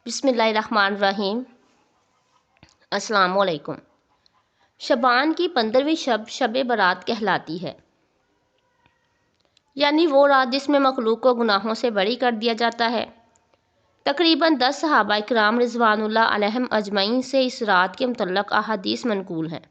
بسم اللہ الرحمن الرحیم۔ السلام علیکم۔ شعبان کی 15ویں شب شب برات کہلاتی ہے، یعنی وہ رات جس میں مخلوق کو گناہوں سے بری کر دیا جاتا ہے۔ تقریباً 10 صحابہ کرام رضوان اللہ علیہم اجمعین سے اس رات کے متعلق احادیث منقول ہیں۔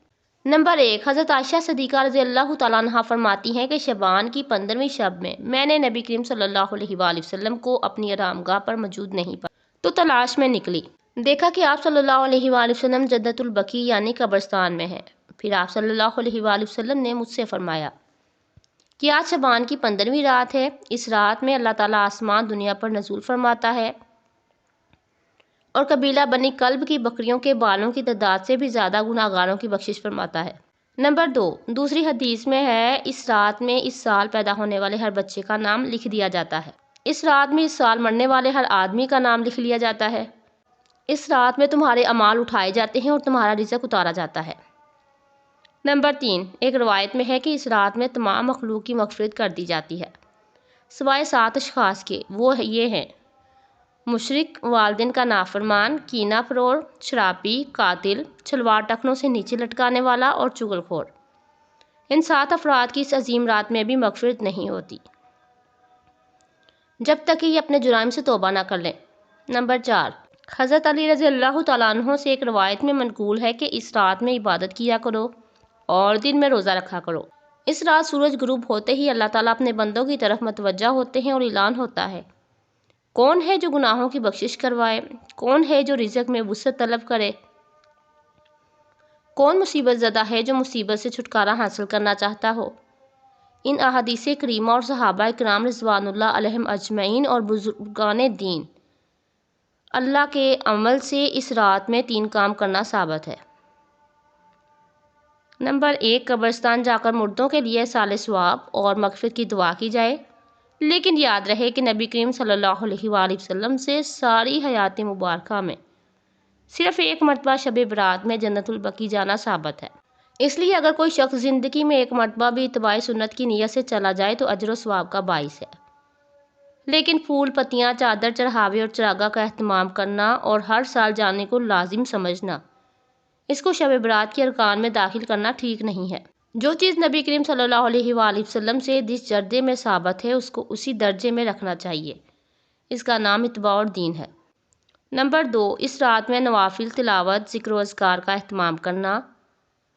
نمبر 1، حضرت عائشہ صدیقہ رضی اللہ تعالیٰ عنہا فرماتی ہیں کہ شعبان کی 15ویں شب میں نے نبی کریم صلی اللہ علیہ وآلہ وسلم کو اپنی آرام گاہ پر موجود نہیں پایا تو تلاش میں نکلی۔ دیکھا کہ آپ صلی اللہ علیہ وآلہ وسلم جنت البقیع یعنی قبرستان میں ہیں۔ پھر آپ صلی اللہ علیہ وآلہ وسلم نے مجھ سے فرمایا کہ آج شعبان کی 15ویں رات ہے۔ اس رات میں اللہ تعالیٰ آسمان دنیا پر نزول فرماتا ہے اور قبیلہ بنی کلب کی بکریوں کے بالوں کی تعداد سے بھی زیادہ گناہگاروں کی بخشش فرماتا ہے۔ نمبر 2، دوسری حدیث میں ہے، اس رات میں اس سال پیدا ہونے والے ہر بچے کا نام لکھ دیا جاتا ہے۔ اس رات میں اس سال مرنے والے ہر آدمی کا نام لکھ لیا جاتا ہے۔ اس رات میں تمہارے اعمال اٹھائے جاتے ہیں اور تمہارا رزق اتارا جاتا ہے۔ نمبر 3، ایک روایت میں ہے کہ اس رات میں تمام مخلوق کی مغفرت کر دی جاتی ہے سوائے 7 اشخاص کے۔ وہ یہ ہیں: مشرک، والدین کا نافرمان، کینہ پرور، شرابی، قاتل، چھلوار ٹخنوں سے نیچے لٹکانے والا اور چغل خور۔ ان 7 افراد کی اس عظیم رات میں بھی مغفرت نہیں ہوتی جب تک کہ یہ اپنے جرائم سے توبہ نہ کر لیں۔ نمبر 4، حضرت علی رضی اللہ تعالیٰ عنہ سے ایک روایت میں منقول ہے کہ اس رات میں عبادت کیا کرو اور دن میں روزہ رکھا کرو۔ اس رات سورج غروب ہوتے ہی اللہ تعالیٰ اپنے بندوں کی طرف متوجہ ہوتے ہیں اور اعلان ہوتا ہے: کون ہے جو گناہوں کی بخشش کروائے؟ کون ہے جو رزق میں وسعت طلب کرے؟ کون مصیبت زدہ ہے جو مصیبت سے چھٹکارا حاصل کرنا چاہتا ہو؟ ان احادیث کریمہ اور صحابہ کرام رضوان اللہ علیہم اجمعین اور بزرگان دین اللہ کے عمل سے اس رات میں 3 کام کرنا ثابت ہے۔ نمبر 1، قبرستان جا کر مردوں کے لیے ایصال ثواب اور مغفرت کی دعا کی جائے، لیکن یاد رہے کہ نبی کریم صلی اللہ علیہ وآلہ وسلم سے ساری حیات مبارکہ میں صرف ایک مرتبہ شب برات میں جنت البقیع جانا ثابت ہے۔ اس لیے اگر کوئی شخص زندگی میں ایک مرتبہ بھی اتباع سنت کی نیت سے چلا جائے تو اجر و ثواب کا باعث ہے، لیکن پھول پتیاں، چادر، چڑھاوے اور چراگاہ کا اہتمام کرنا اور ہر سال جانے کو لازم سمجھنا، اس کو شب برات کے ارکان میں داخل کرنا ٹھیک نہیں ہے۔ جو چیز نبی کریم صلی اللہ علیہ وآلہ وسلم سے جس درجے میں ثابت ہے اس کو اسی درجے میں رکھنا چاہیے۔ اس کا نام اتباع اور دین ہے۔ نمبر 2، اس رات میں نوافل تلاوت، ذکر و اذکار کا اہتمام کرنا۔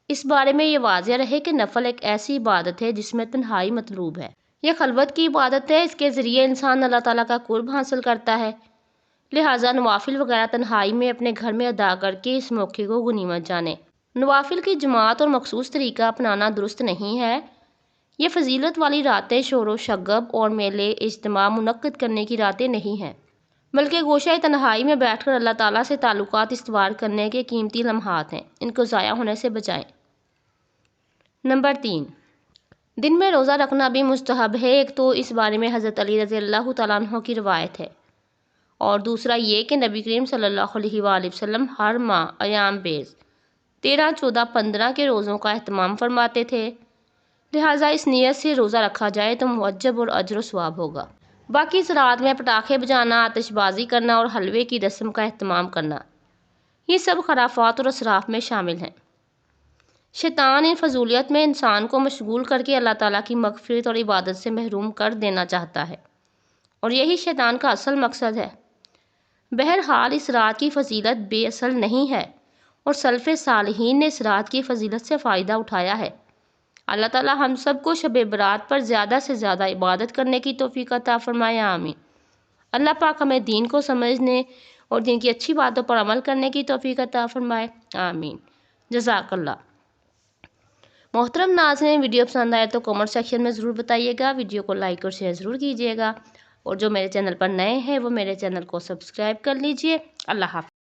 اس بارے میں یہ واضح رہے کہ نفل ایک ایسی عبادت ہے جس میں تنہائی مطلوب ہے۔ یہ خلوت کی عبادت ہے، اس کے ذریعے انسان اللہ تعالیٰ کا قرب حاصل کرتا ہے، لہٰذا نوافل وغیرہ تنہائی میں اپنے گھر میں ادا کر کے اس موقع کو غنیمت جانیں۔ نوافل کی جماعت اور مخصوص طریقہ اپنانا درست نہیں ہے۔ یہ فضیلت والی راتیں شور و شگب اور میلے اجتماع منعقد کرنے کی راتیں نہیں ہیں، بلکہ گوشہ تنہائی میں بیٹھ کر اللہ تعالیٰ سے تعلقات استوار کرنے کے قیمتی لمحات ہیں، ان کو ضائع ہونے سے بچائیں۔ نمبر 3، دن میں روزہ رکھنا بھی مستحب ہے۔ ایک تو اس بارے میں حضرت علی رضی اللہ تعالیٰ عنہ کی روایت ہے، اور دوسرا یہ کہ نبی کریم صلی اللہ علیہ وآلہ وسلم ہر ماہ ایام بیز 13، 14، 15 کے روزوں کا اہتمام فرماتے تھے، لہٰذا اس نیت سے روزہ رکھا جائے تو معجب اور اجر و ثواب ہوگا۔ باقی اس رات میں پٹاخے بجانا، آتش بازی کرنا اور حلوے کی رسم کا اہتمام کرنا، یہ سب خرافات اور اسراف میں شامل ہیں۔ شیطان ان فضولیت میں انسان کو مشغول کر کے اللہ تعالیٰ کی مغفرت اور عبادت سے محروم کر دینا چاہتا ہے، اور یہی شیطان کا اصل مقصد ہے۔ بہرحال اس رات کی فضیلت بے اصل نہیں ہے، اور سلف صالحین نے اس رات کی فضیلت سے فائدہ اٹھایا ہے۔ اللہ تعالیٰ ہم سب کو شب برات پر زیادہ سے زیادہ عبادت کرنے کی توفیق عطا فرمائے، آمین۔ اللہ پاک ہمیں دین کو سمجھنے اور دین کی اچھی باتوں پر عمل کرنے کی توفیق عطا فرمائے، آمین۔ جزاک اللہ۔ محترم ناظرین، ویڈیو پسند آئے تو کامنٹ سیکشن میں ضرور بتائیے گا، ویڈیو کو لائک اور شیئر ضرور کیجیے گا، اور جو میرے چینل پر نئے ہیں وہ میرے چینل کو سبسکرائب کر لیجیے۔ اللہ حافظ۔